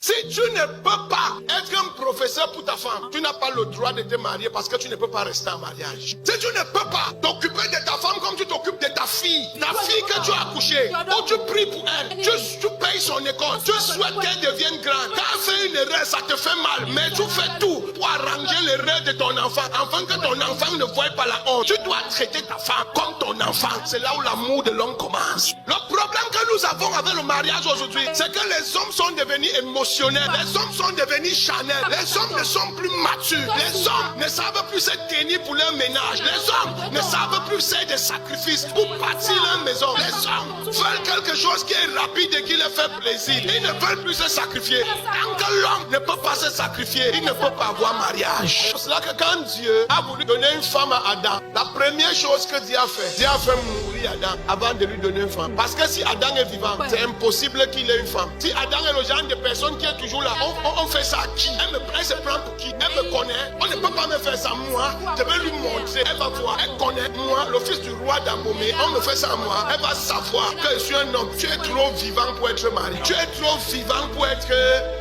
Si tu ne peux pas être un professeur pour ta femme, tu n'as pas le droit de te marier parce que tu ne peux pas rester en mariage. Si tu ne peux pas t'occuper de ta femme comme tu t'occupes de ta fille que tu as accouchée, ou tu pries pour elle, tu payes son école, tu souhaites qu'elle devienne grande. Quand elle fait une erreur, ça te fait mal, mais tu fais tout pour arranger l'erreur de ton enfant, afin que ton enfant ne voie pas la honte. Tu dois traiter ta femme comme ton enfant. C'est là où l'amour de l'homme commence. Le problème que nous avons avec le mariage aujourd'hui, c'est que les hommes sont devenus émotionnels, les hommes sont devenus charnels, les hommes ne sont plus matures, les hommes ne savent plus se tenir pour leur ménage, les hommes ne savent plus faire des sacrifices pour bâtir leur maison. Les hommes veulent quelque chose qui est rapide et qui leur fait plaisir. Ils ne veulent plus se sacrifier. Tant que l'homme ne peut pas se sacrifier, il ne peut pas avoir mariage. C'est là que quand Dieu a voulu donner une femme à Adam, la première chose que Dieu a fait mourir Adam avant de lui donner une femme. Parce que si Adam est vivant, c'est impossible qu'il ait une femme. Si Adam est le genre de personne qui est toujours là, on fait ça à qui? Elle se prend pour qui? Elle me connaît. On ne peut pas me faire ça moi. Je vais lui montrer. Elle va voir. Elle connaît moi, le fils du roi d'Abomé. On me fait ça moi. Elle va savoir que je suis un homme. Tu es trop vivant pour être marié. Tu es trop vivant pour être marié.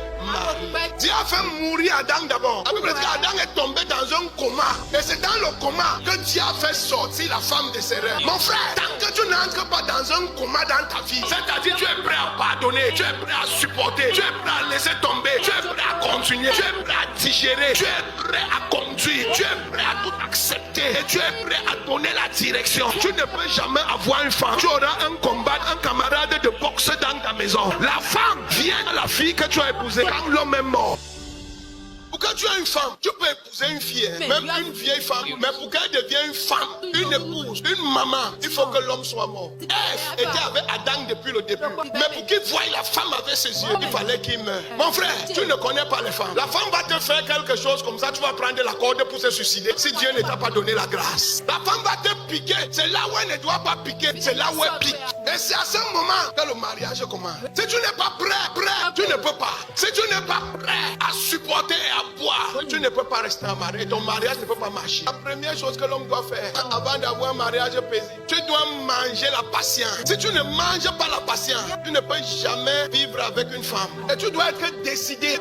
Dieu a fait mourir Adam d'abord. La Bible dit qu'Adam est tombé dans un coma. Et c'est dans le coma que Dieu a fait sortir la femme de ses rêves. Mon frère, tant que tu n'entres pas dans un coma dans ta vie, c'est-à-dire tu es prêt à pardonner, tu es prêt à supporter, tu es prêt à laisser tomber, tu es prêt à continuer, tu es prêt à digérer, tu es prêt à conduire, tu es prêt à tout accepter et tu es prêt à donner la direction. Tu ne peux jamais avoir une femme. Tu auras un combat, un camarade de boxe dans ta maison. La femme vient de la fille que tu as épousée quand l'homme est mort. Pour que tu aies une femme, tu peux épouser une fille, même une vieille femme. Mais pour qu'elle devienne une femme, une épouse, une maman, il faut que l'homme soit mort. Ève était avec Adam depuis le début. Mais pour qu'il voie la femme avec ses yeux, il fallait qu'il meure. Mon frère, tu ne connais pas les femmes. La femme va te faire quelque chose comme ça, tu vas prendre la corde pour se suicider si Dieu ne t'a pas donné la grâce. La femme va te piquer, c'est là où elle ne doit pas piquer, c'est là où elle pique. Et c'est à ce moment que le mariage commence. Si tu n'es pas prêt, tu ne peux pas. Si tu n'es pas prêt à supporter et à boire, tu ne peux pas rester en mariage. Et ton mariage ne peut pas marcher. La première chose que l'homme doit faire avant d'avoir un mariage paisible, tu dois manger la patience. Si tu ne manges pas la patience, tu ne peux jamais vivre avec une femme. Et tu dois être décidé.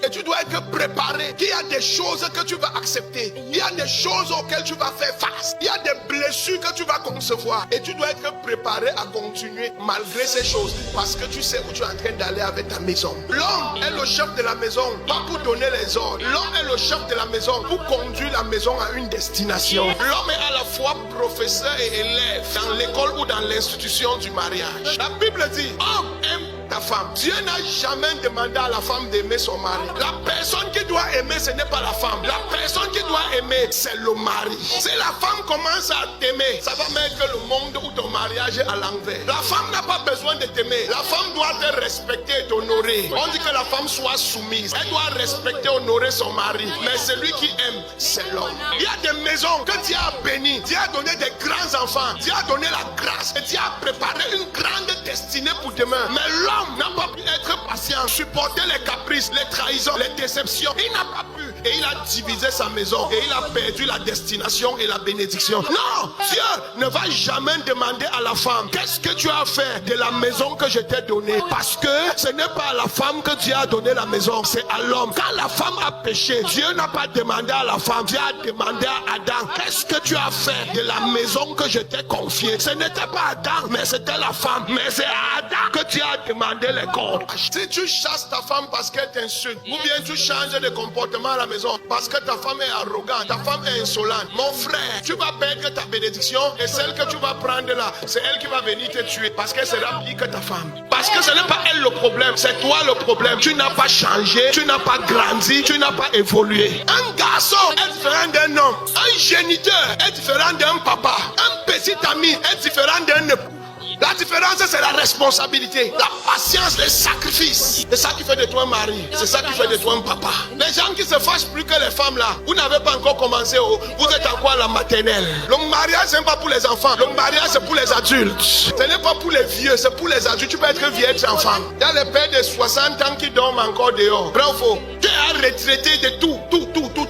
Et tu dois être préparé qu'il y a des choses que tu vas accepter. Il y a des choses auxquelles tu vas faire face. Il y a des blessures que tu vas concevoir. Et tu dois être préparé à continuer malgré ces choses. Parce que tu sais où tu es en train d'aller avec ta maison. L'homme est le chef de la maison, pas pour donner les ordres. L'homme est le chef de la maison pour conduire la maison à une destination. L'homme est à la fois professeur et élève dans l'école ou dans l'institution du mariage. La Bible dit, homme aime ta femme. Dieu n'a jamais demandé à la femme d'aimer son mari. La personne qui doit aimer, ce n'est pas la femme. La personne qui doit aimer, c'est le mari. Si la femme commence à t'aimer, ça va mettre le monde où ton mariage est à l'envers. La femme n'a pas besoin de t'aimer. La femme doit te respecter et t'honorer. On dit que la femme soit soumise. Elle doit respecter et honorer son mari. Mais celui qui aime, c'est l'homme. Il y a des maisons que Dieu a bénies. Dieu a donné des grands enfants. Dieu a donné la grâce. Et Dieu a préparé une grande destinée pour demain. Mais l'homme n'a pas pu être patient, supporter les caprices, les trahisons, les déceptions. Il n'a pas pu. Et il a divisé sa maison. Et il a perdu la destination et la bénédiction. Non, Dieu ne va jamais demander à la femme, qu'est-ce que tu as fait de la maison que je t'ai donnée? Parce que ce n'est pas à la femme que Dieu a donné la maison, c'est à l'homme. Quand la femme a péché, Dieu n'a pas demandé à la femme, Dieu a demandé à Adam, qu'est-ce que tu as fait de la maison que je t'ai confiée? Ce n'était pas Adam, mais c'était la femme. Mais c'est à Adam que tu as demandé les comptes. Si tu chasses ta femme parce qu'elle t'insulte, ou bien tu changes de comportement à la maison parce que ta femme est arrogante, ta femme est insolente, mon frère, tu vas perdre ta bénédiction et celle que tu vas prendre là, c'est elle qui va venir te tuer parce qu'elle sera pire que ta femme. Parce que ce n'est pas elle le problème, c'est toi le problème. Tu n'as pas changé, tu n'as pas grandi, tu n'as pas évolué. Un garçon est différent d'un homme, un géniteur est différent d'un papa, un petit ami est différent d'un époux. La différence, c'est la responsabilité, la patience, les sacrifices. C'est ça qui fait de toi un mari. C'est ça qui fait de toi un papa. Les gens qui se fâchent plus que les femmes là, vous n'avez pas encore commencé, vous êtes encore à la maternelle. Le mariage, ce n'est pas pour les enfants. Le mariage, c'est pour les adultes. Ce n'est pas pour les vieux, c'est pour les adultes. Tu peux être vieux et enfant. Il y a les pères de 60 ans qui dorment encore dehors. Vrai ou faux? Tu es es retraité de tout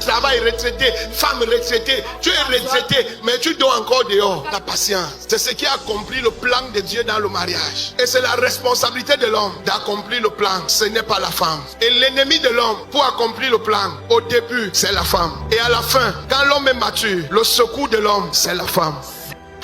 travail, retraité, femme retraitée, tu es retraité, mais tu dors encore dehors. La patience, c'est ce qui a accompli le plan de Dieu dans le mariage. Et c'est la responsabilité de l'homme d'accomplir le plan, ce n'est pas la femme. Et l'ennemi de l'homme pour accomplir le plan, au début, c'est la femme. Et à la fin, quand l'homme est mature, le secours de l'homme, c'est la femme.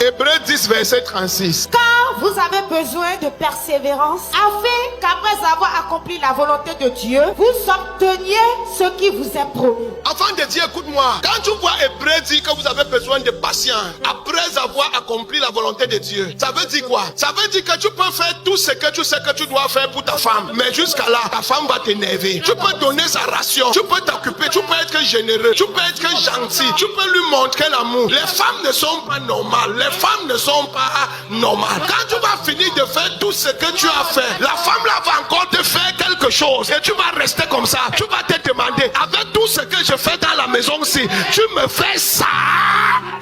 Hébreux 10, verset 36. Car vous avez besoin de persévérance, afin qu'après avoir accompli la volonté de Dieu, vous obteniez ce qui vous est promis. Enfant de Dieu, écoute-moi. Quand tu vois Hébreux dire que vous avez besoin de patience, après avoir accompli la volonté de Dieu, ça veut dire quoi? Ça veut dire que tu peux faire tout ce que tu sais que tu dois faire pour ta femme. Mais jusqu'à là, ta femme va t'énerver. Tu peux donner sa ration, tu peux t'occuper, tu peux être généreux, tu peux être gentil, tu peux lui montrer l'amour. Les femmes ne sont pas normales. Les femmes ne sont pas normales. Quand tu vas finir de faire tout ce que tu as fait, la femme là va encore te faire quelque chose. Et tu vas rester comme ça. Tu vas te demander, avec tout ce que je fais dans la maison, si tu me fais ça.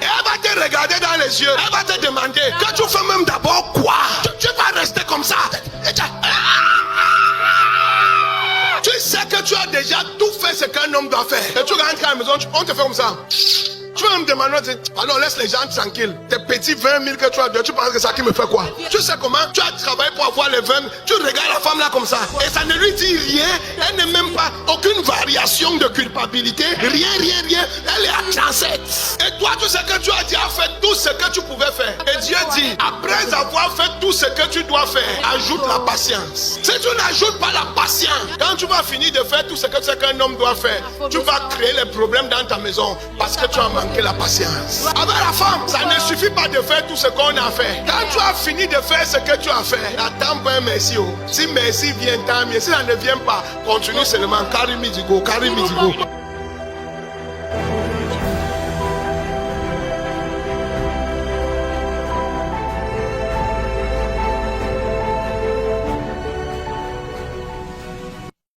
Et elle va te regarder dans les yeux. Elle va te demander, que tu fais même d'abord quoi? Tu vas rester comme ça. Tu sais que tu as déjà tout fait ce qu'un homme doit faire. Et tu rentres à la maison, on te fait comme ça. Tu vas me demander, alors laisse les gens tranquilles. Tes petits 20 000 que tu as dehors, tu penses que ça qui me fait quoi? Tu sais comment? Tu as travaillé pour avoir les 20 000. Tu regardes la femme là comme ça. Et ça ne lui dit rien. Elle n'est même pas aucune variation de culpabilité. Rien. Elle est à 37. Et toi, tu sais que tu as déjà fait tout ce que tu pouvais faire. Et Dieu dit, après avoir fait tout ce que tu dois faire, ajoute la patience. Si tu n'ajoutes pas la patience, quand tu vas finir de faire tout ce que tu sais qu'un homme doit faire, tu vas créer les problèmes dans ta maison parce que tu as manqué la patience. Avec la femme, ça ne suffit pas de faire tout ce qu'on a fait. Quand tu as fini de faire ce que tu as fait, attends pas un merci. Si merci vient, tant mieux. Si ça ne vient pas, continue seulement. Carry me, Digo.